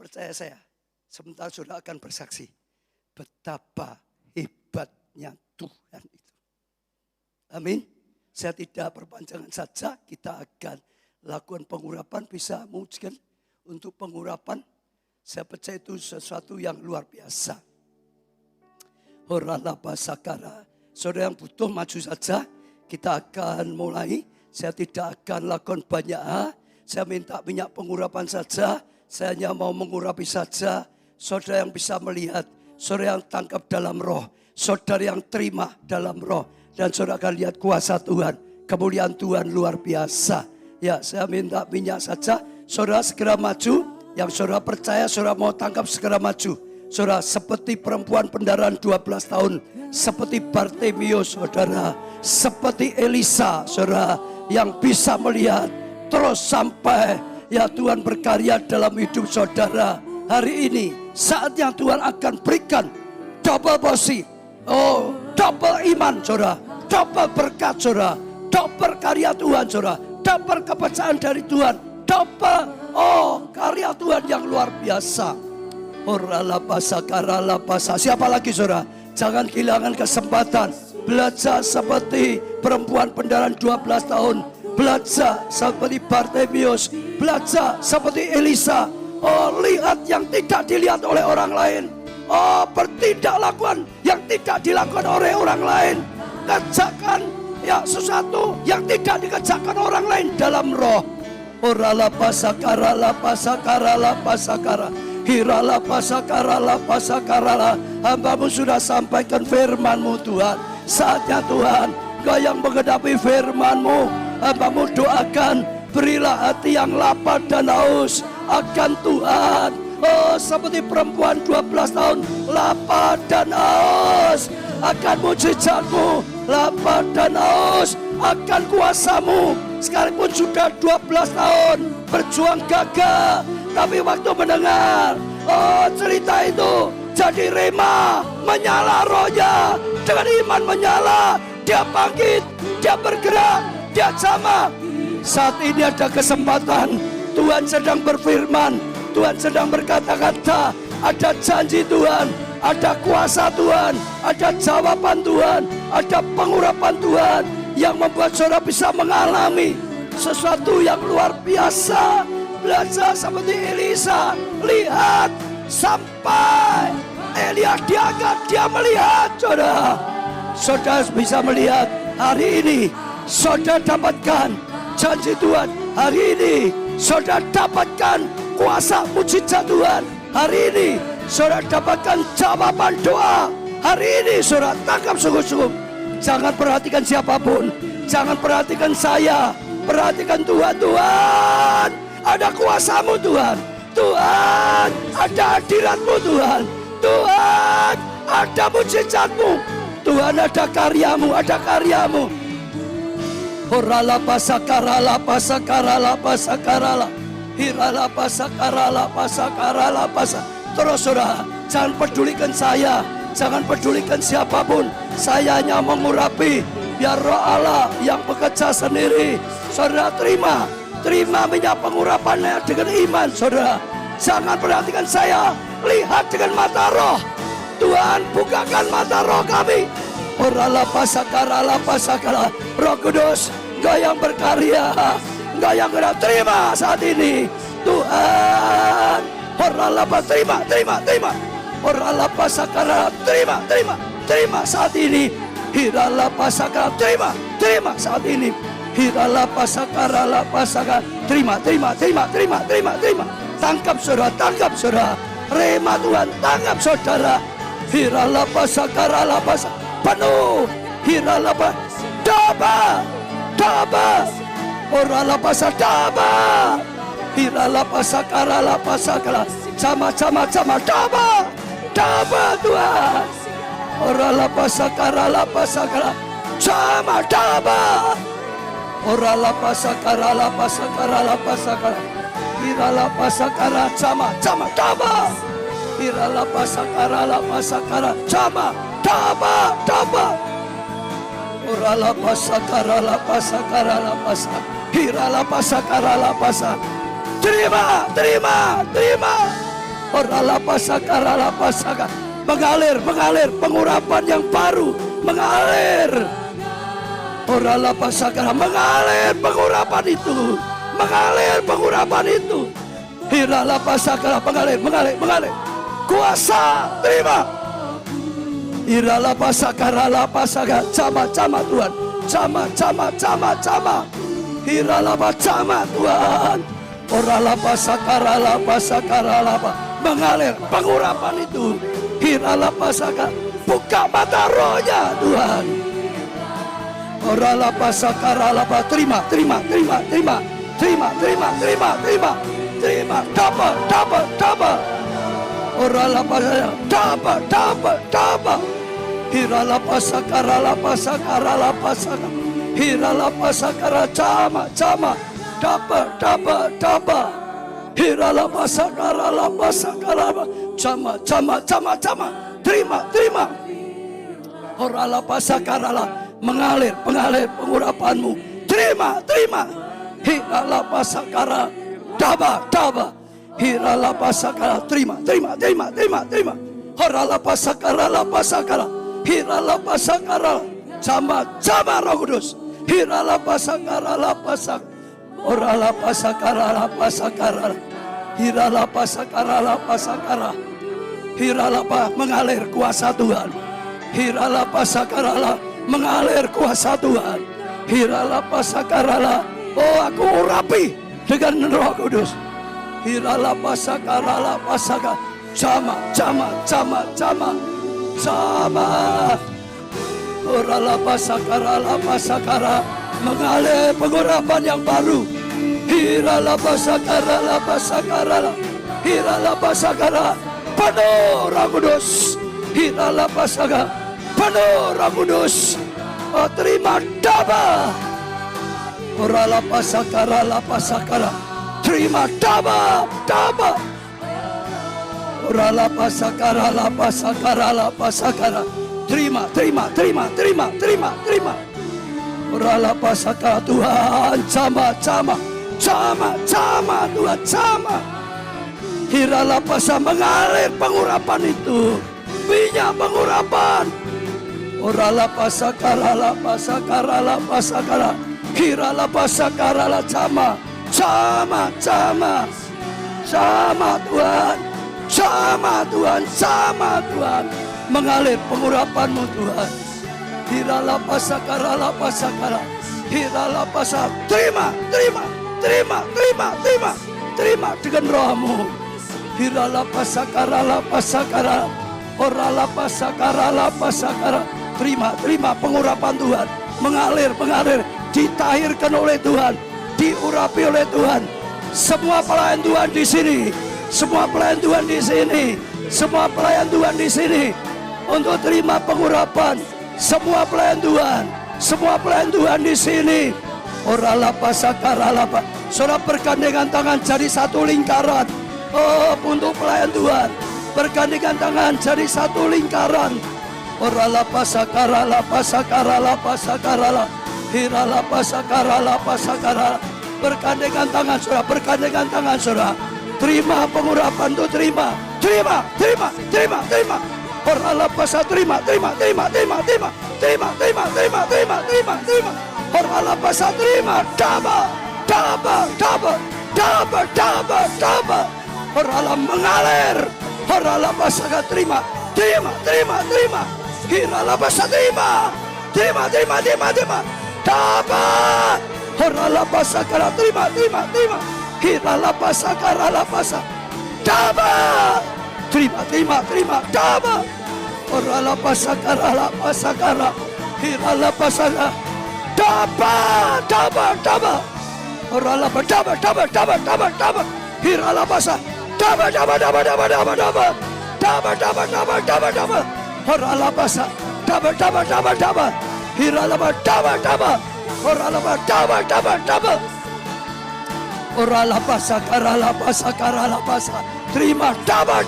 Percaya saya, sebentar saudara akan bersaksi betapa hebatnya Tuhan itu. Amin. Saya tidak perpanjangan saja, kita akan lakukan pengurapan, bisa mewujudkan untuk pengurapan. Saya percaya itu sesuatu yang luar biasa. Horalaba sakara. Saudara yang butuh maju saja, kita akan mulai. Saya tidak akan lakukan banyak hal. Saya minta minyak pengurapan saja. Saya hanya mau mengurapi saja. Saudara yang bisa melihat, saudara yang tangkap dalam roh, saudara yang terima dalam roh. Dan saudara akan lihat kuasa Tuhan, kemuliaan Tuhan luar biasa. Ya, saya minta minyak saja. Saudara segera maju. Yang saudara percaya, saudara mau tangkap segera maju. Saudara seperti perempuan pendarahan 12 tahun. Seperti Bartimeus saudara. Seperti Elisa saudara. Yang bisa melihat terus sampai ya Tuhan berkarya dalam hidup saudara. Hari ini saatnya Tuhan akan berikan double porsi. Oh, double iman saudara. Double berkat saudara. Double karya Tuhan saudara. Double kepercayaan dari Tuhan. Double karya Tuhan yang luar biasa. Siapa lagi saudara? Jangan kehilangan kesempatan. Belajar seperti perempuan pendarahan 12 tahun. Belajar seperti Bartimeus. Belajar seperti Elisa. Lihat yang tidak dilihat oleh orang lain. Bertindak lakukan yang tidak dilakukan oleh orang lain. Kerjakan ya sesuatu yang tidak dikerjakan orang lain dalam roh. Hirala pasakara. Hambamu sudah sampaikan firman-Mu Tuhan. Saatnya Tuhan, Engkau yang menghadapi firman-Mu. Hambamu doakan, berilah hati yang lapar dan haus akan Tuhan. Seperti perempuan 12 tahun, lapar dan haus akan mujizat-Mu. Lapar dan haus akan kuasa-Mu. Sekalipun sudah 12 tahun berjuang gagah, tapi waktu mendengar cerita itu jadi rema, menyala rohnya. Dengan iman menyala, dia bangkit, dia bergerak, dia jamah. Saat ini ada kesempatan, Tuhan sedang berfirman, Tuhan sedang berkata-kata. Ada janji Tuhan, ada kuasa Tuhan, ada jawaban Tuhan, ada pengurapan Tuhan yang membuat saudara bisa mengalami sesuatu yang luar biasa. Belajar seperti Elisa, lihat sampai Elia diangkat, dia melihat saudara. Saudara bisa melihat hari ini, saudara dapatkan janji Tuhan. Hari ini saudara dapatkan kuasa mujizat Tuhan. Hari ini saudara dapatkan jawaban doa. Hari ini saudara tangkap sungguh-sungguh. Jangan perhatikan siapapun, jangan perhatikan saya, perhatikan Tuhan. Tuhan, ada kuasa-Mu Tuhan. Tuhan, ada hadirat-Mu Tuhan. Tuhan, ada mujizat-Mu. Tuhan, ada karya-Mu, ada karya-Mu. Horala pasakarala pasakarala pasakarala. Hirala pasakarala pasakarala pasak. Terus saudara, jangan pedulikan saya, jangan pedulikan siapapun. Saya hanya mengurapi, biar Roh Allah yang bekerja sendiri. Saudara terima minyak pengurapannya dengan iman saudara. Jangan perhatikan saya, lihat dengan mata roh. Tuhan bukakan mata roh kami. Orala pasakara. Roh Kudus, Engkau yang berkarya, Engkau yang gerak. Terima saat ini Tuhan. Orala terima. Orala pasakara, terima saat ini. Hirala pasakara, terima saat ini. Hirala pasakara, terima. Tangkap saudara, rema Tuhan, tangkap saudara. Hirala pasakara, penuh. Hirala daba. Orala pasakara, hirala pasakara, sama daba Tuhan. Orala pasakara, sama daba. Orala pasakara, hirala pasakara, sama daba. Hirala pasakara, sama daba. Orala pasakara, hirala pasakara. Terima. Orala pasakara la pasaka. Mengalir, pengurapan yang baru mengalir. Orala pasakara, mengalir pengurapan itu. Hirala pasakara, mengalir. Kuasa, terima. Hirala pasakara la pasaka, cama Tuhan. Cama. Hirala cama Tuhan. Orala pasakara la mengalir pengurapan itu. Hirala pasaka, buka mata rohnya Tuhan. Orala pasakara la terima. Dapat. Orala pasakara dapat. Hirala pasakara la pasaka. Hirala pasakara cama. Dapat. Hirala pasakara la cama. Terima. Orala pasakara la mengalir pengurapanmu. Terima. Hirala pasakara daba. Hirala pasakara terima. Orala pasakara la pasakara. Hirala pasakara cama Roh Kudus. Hirala pasakara la pasakara. Orala pasakara la pasakara. Hirala pasakara la pasakara. Hirala mengalir kuasa Tuhan. Hirala pasakara la mengalir kuasa Tuhan. Hirala pasakara la, oh aku urapi dengan Roh Kudus. Hirala pasakara la pasaka. Cama. Orala pasakara la pasakara. Mengalir pengurapan yang baru. Hirala pasakara la Hirala pasakara penuh Roh Kudus. Hirala pasakara penuh Roh Kudus. Oh, terima daba. Orala pasakara la pasakara. Terima daba. Orala pasakara la pasakara. Terima. Orala pasaka Tuhan, cama Tuhan, cama. Hirala pasa mengalir pengurapan itu, minyak pengurapan. Orala pasakara la pasakara. Hirala pasakara la cama Tuhan, mengalir pengurapanmu Tuhan. Hirala pasakara la pasakara. Hirala pasakara. Terima dengan rohmu. Hirala pasakara la pasakara. Orala pasakara la pasakara. Terima pengurapan Tuhan. Mengalir. Ditahirkan oleh Tuhan. Diurapi oleh Tuhan. Semua pelayan Tuhan di sini. Semua pelayan Tuhan di sini. Untuk terima pengurapan. Semua pelayan Tuhan di sini. Orala pasakara la. Saudara bergandengan tangan jadi satu lingkaran. Oh, untuk pelayan Tuhan. Bergandengan tangan jadi satu lingkaran. Orala pasakara la. Hirala pasakara la. Bergandengan tangan saudara. Terima pengurapan itu, terima. Orala pasakara terima. Orala pasakara terima. Daba. Orala mengalir. Orala pasakara terima. Hirala pasakara terima. Daba. Orala pasakara terima. Hirala pasakara la pasakara. Daba. Terima. Daba. Orala pasakara la pasakara. Hirala pasakara. Daba. Orala daba. Hirala pasakara. Daba. Orala pasakara. Daba. Hirala daba. Orala daba. Orala pasakara la pasakara. Terima. Daba.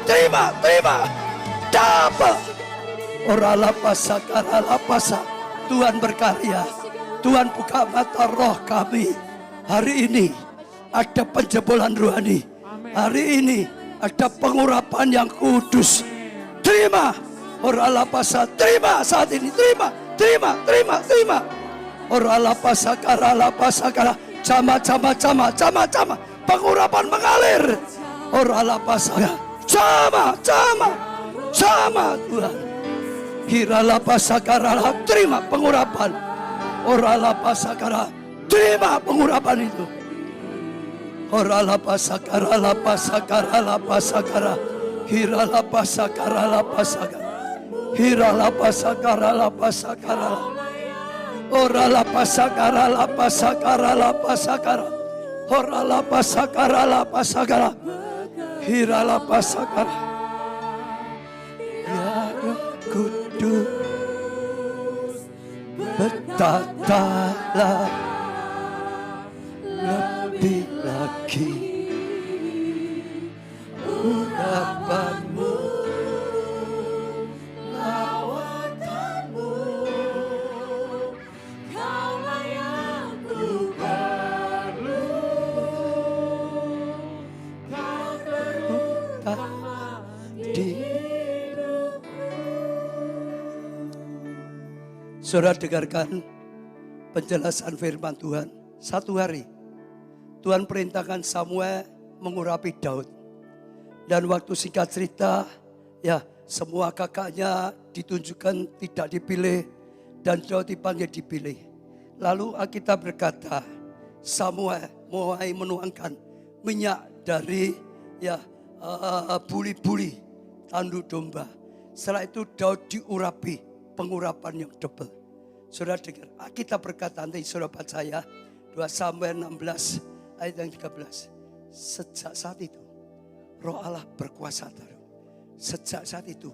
Terima. Daba. Orala pasakara la pasakara. Tuhan berkarya. Tuhan buka mata roh kami. Hari ini ada penjebolan rohani. Hari ini Ada pengurapan yang kudus. Terima. Orala pasa, terima saat ini, terima. Orala pasa kara, cama. Pengurapan mengalir. Orala pasa, cama Tuhan. Hirala pasa kara, terima pengurapan. Orala pasa kara, terima pengurapan itu. Orala pasa kara, hirala pasa kara. Hirala pasakara. Orala pasakara. Orala pasakara. Hirala pasakara. Ya Roh Kudus, bertatalah lebih lagi urapanmu. Saudara dengarkan penjelasan firman Tuhan. Satu hari Tuhan perintahkan Samuel mengurapi Daud. Dan waktu singkat cerita, ya semua kakaknya ditunjukkan tidak dipilih dan Daud dipanggil dipilih. Lalu Alkitab berkata, Samuel mulai menuangkan minyak dari buli-buli tanduk domba. Setelah itu Daud diurapi pengurapan yang double. Saudara dengar, kita berkata, nanti saudara baca ya, 2 Samuel 16 ayat yang 13. Sejak saat itu Roh Allah berkuasa Daud. Sejak saat itu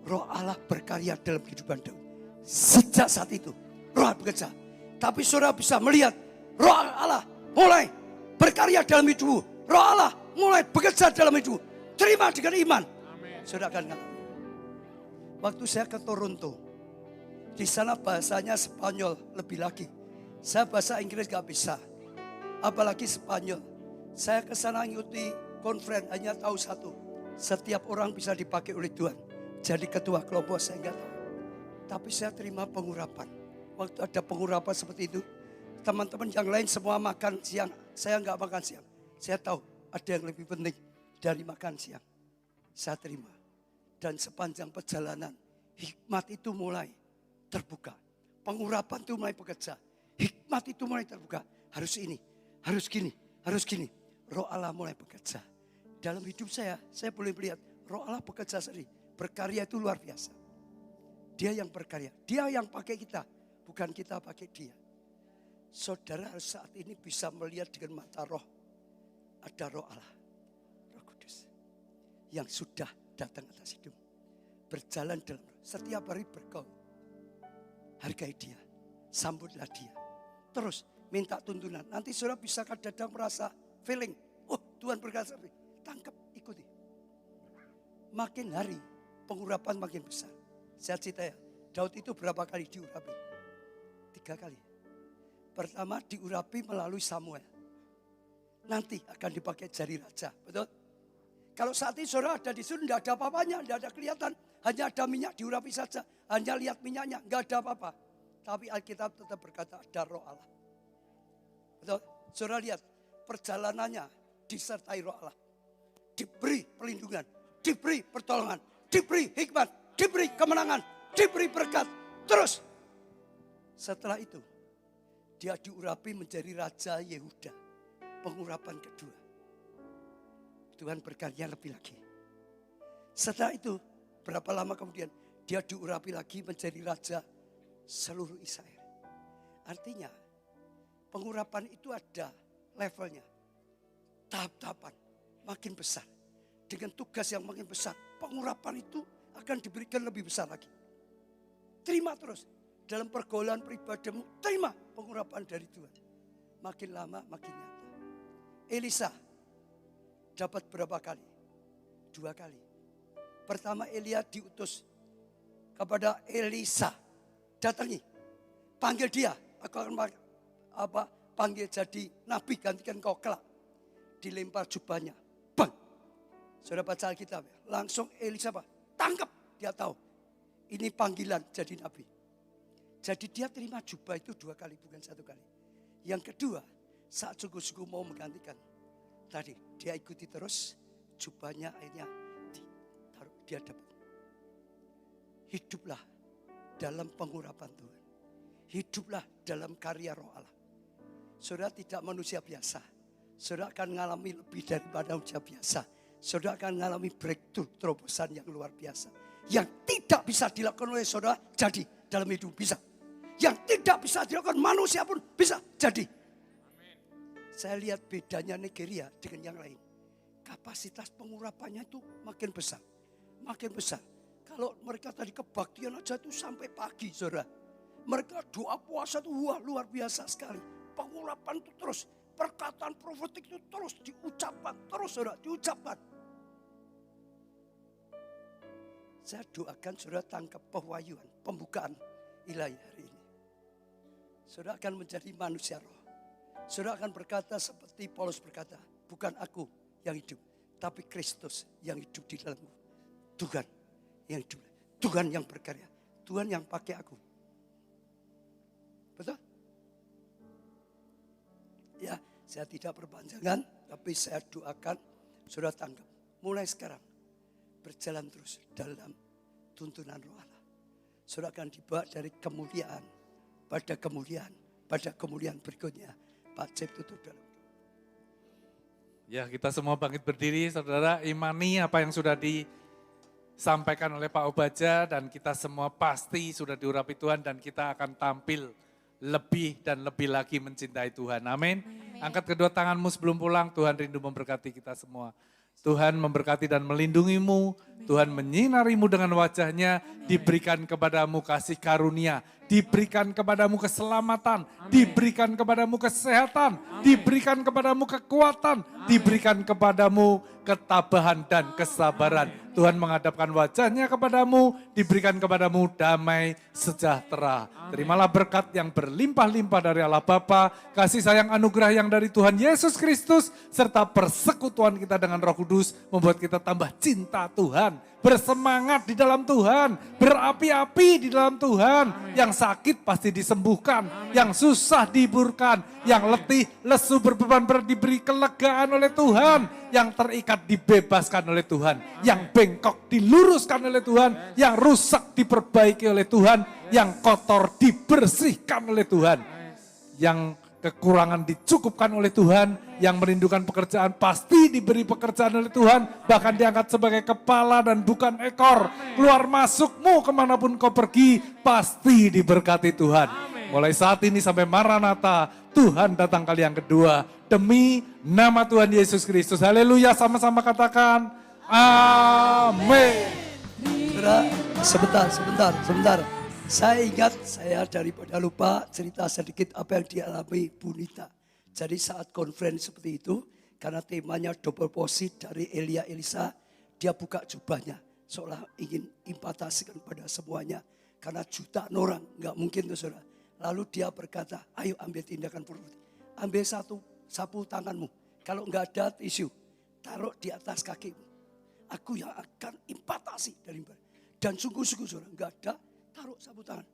Roh Allah berkarya dalam kehidupan Daud. Sejak saat itu Roh Allah bekerja. Tapi saudara bisa melihat Roh Allah mulai berkarya dalam hidupmu. Roh Allah mulai bekerja dalam hidupmu. Terima dengan iman. Saudara akan ngalamin. Waktu saya ke Toronto, di sana bahasanya Spanyol lebih lagi. Saya bahasa Inggris gak bisa, apalagi Spanyol. Saya ke sana ngikuti konferensi, hanya tahu satu. Setiap orang bisa dipakai oleh Tuhan. Jadi ketua kelompok saya enggak tahu. Tapi saya terima pengurapan. Waktu ada pengurapan seperti itu, teman-teman yang lain semua makan siang. Saya enggak makan siang. Saya tahu ada yang lebih penting dari makan siang. Saya terima. Dan sepanjang perjalanan, hikmat itu mulai terbuka. Pengurapan itu mulai bekerja. Hikmat itu mulai terbuka. Harus ini, harus gini. Roh Allah mulai bekerja. Dalam hidup saya boleh melihat Roh Allah bekerja sendiri. Berkarya itu luar biasa. Dia yang berkarya. Dia yang pakai kita. Bukan kita pakai dia. Saudara harus saat ini bisa melihat dengan mata roh. Ada Roh Allah. Roh Kudus. Yang sudah datang atas hidup. Berjalan dalam roh. Setiap hari bergaul. Hargai dia, sambutlah dia. Terus minta tuntunan. Nanti saudara bisa kadang-kadang merasa feeling. Oh Tuhan berkata, tangkap, ikuti. Makin hari pengurapan makin besar. Saya cerita ya, Daud itu berapa kali diurapi? 3 kali. Pertama diurapi melalui Samuel. Nanti akan dipakai jari raja, betul? Kalau saat ini saudara ada di sini, tidak ada apa-apanya, tidak ada kelihatan. Hanya ada minyak diurapi saja. Hanya lihat minyaknya, nggak ada apa-apa. Tapi Alkitab tetap berkata ada Roh Allah. Betul? Saudara lihat perjalanannya disertai Roh Allah. Diberi perlindungan, diberi pertolongan, diberi hikmat, diberi kemenangan, diberi berkat. Terus setelah itu dia diurapi menjadi Raja Yehuda. Pengurapan kedua. Tuhan berkarya lebih lagi. Setelah itu berapa lama kemudian dia diurapi lagi menjadi raja seluruh Israel. Artinya pengurapan itu ada levelnya. Tahap-tahapan makin besar. Dengan tugas yang makin besar. Pengurapan itu akan diberikan lebih besar lagi. Terima terus. Dalam pergaulan pribadimu terima pengurapan dari Tuhan. Makin lama makin nyata. Elisa dapat berapa kali? 2 kali. Pertama Elia diutus kepada Elisa. Datangi. Panggil dia. Aku akan panggil jadi nabi, gantikan kau kelak. Dilempar jubahnya. Bang. Saudara baca Alkitab, langsung Elisa tangkap. Dia tahu, ini panggilan jadi nabi. Jadi dia terima jubah itu 2 kali, bukan 1 kali. Yang kedua, saat sungguh-sungguh mau menggantikan. Tadi dia ikuti terus, jubahnya akhirnya ditaruh di hadapan. Hiduplah dalam pengurapan Tuhan. Hiduplah dalam karya Roh Allah. Saudara tidak manusia biasa. Saudara akan mengalami lebih daripada manusia biasa. Saudara akan mengalami breakthrough, terobosan yang luar biasa. Yang tidak bisa dilakukan oleh saudara, jadi dalam hidup bisa. Yang tidak bisa dilakukan manusia pun bisa jadi. Saya lihat bedanya Nigeria dengan yang lain. Kapasitas pengurapannya itu makin besar. Makin besar. Kalau mereka tadi kebaktian aja itu sampai pagi, saudara. Mereka doa puasa itu luar biasa sekali. Pengurapan itu terus. Perkataan profetik itu terus diucapkan. Terus saudara, diucapkan. Saya doakan saudara tangkap pewahyuan, pembukaan ilahi hari ini. Saudara akan menjadi manusia roh. Saudara akan berkata seperti Paulus berkata, bukan aku yang hidup, tapi Kristus yang hidup di dalamku. Tuhan yang hidup, Tuhan yang berkarya, Tuhan yang pakai aku. Betul? Ya, saya tidak berpanjangan, tapi saya doakan saudara tanggap. Mulai sekarang, berjalan terus dalam tuntunan Roh Allah. Saudara akan dibawa dari kemuliaan pada kemuliaan berikutnya. Pak Cep tutup dalam. Ya, kita semua bangkit berdiri, saudara, imani apa yang sudah disampaikan oleh Pak Obaja, dan kita semua pasti sudah diurapi Tuhan, dan kita akan tampil lebih dan lebih lagi mencintai Tuhan. Amin. Angkat kedua tanganmu sebelum pulang. Tuhan rindu memberkati kita semua. Tuhan memberkati dan melindungimu. Tuhan menyinarimu dengan wajahnya. Diberikan kepadamu kasih karunia. Diberikan kepadamu keselamatan. Diberikan kepadamu kesehatan. Diberikan kepadamu kekuatan. Diberikan kepadamu ketabahan dan kesabaran. Tuhan menghadapkan wajahnya kepadamu, diberikan kepadamu damai sejahtera. Terimalah berkat yang berlimpah-limpah dari Allah Bapa, kasih sayang anugerah yang dari Tuhan Yesus Kristus, serta persekutuan kita dengan Roh Kudus membuat kita tambah cinta Tuhan, bersemangat di dalam Tuhan, berapi-api di dalam Tuhan. Yang sakit pasti disembuhkan, yang susah dihiburkan, yang letih, lesu, berbeban berat diberi kelegaan oleh Tuhan, yang terikat dibebaskan oleh Tuhan, yang bengkok diluruskan oleh Tuhan, yang rusak diperbaiki oleh Tuhan, yang kotor dibersihkan oleh Tuhan, yang kekurangan dicukupkan oleh Tuhan, yang merindukan pekerjaan pasti diberi pekerjaan oleh Tuhan, bahkan diangkat sebagai kepala dan bukan ekor. Keluar masukmu kemanapun kau pergi, pasti diberkati Tuhan. Mulai saat ini sampai Maranatha, Tuhan datang kali yang kedua, demi nama Tuhan Yesus Kristus. Haleluya, sama-sama katakan, amin. Sebentar. Saya ingat, saya daripada lupa cerita sedikit apa yang dialami Bu Nita. Jadi saat konferensi seperti itu, karena temanya double posit dari Elia Elisa, dia buka jubahnya, seolah ingin impatasikan pada semuanya. Karena jutaan orang, nggak mungkin tuh saudara. Lalu dia berkata, ayo ambil tindakan profetik. Ambil satu sapu tanganmu, kalau nggak ada tisu, taruh di atas kakimu. Aku yang akan impatasi dari badan. Dan sungguh-sungguh saudara, nggak ada, taruh sapu tangan.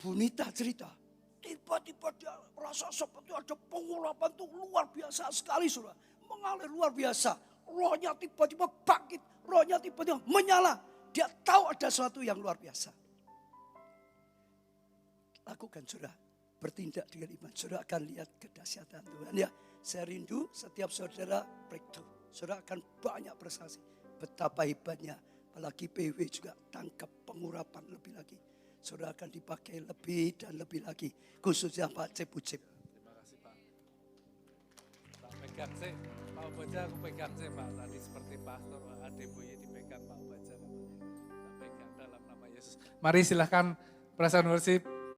Bu Nita cerita, tiba-tiba dia merasa seperti ada pengurapan tuh luar biasa sekali saudara. Mengalir luar biasa. Rohnya tiba-tiba bangkit, rohnya tiba-tiba menyala. Dia tahu ada sesuatu yang luar biasa. Lakukan saudara, bertindak dengan iman. Saudara akan lihat kedahsyatan Tuhan ya. Saya rindu setiap saudara breakthrough. Saudara akan banyak bersaksi. Betapa hebatnya. Apalagi PW juga tangkap pengurapan lebih lagi. Saudara akan dipakai lebih dan lebih lagi. Khususnya Pak Cep-Cep. Terima kasih Pak. Pak pegang sih, Pak Obaja aku pegang sih Pak. Tadi seperti pastor Adebuye dipegang Pak Obaja. Kita pegang dalam nama Yesus. Mari silahkan perasaan worship.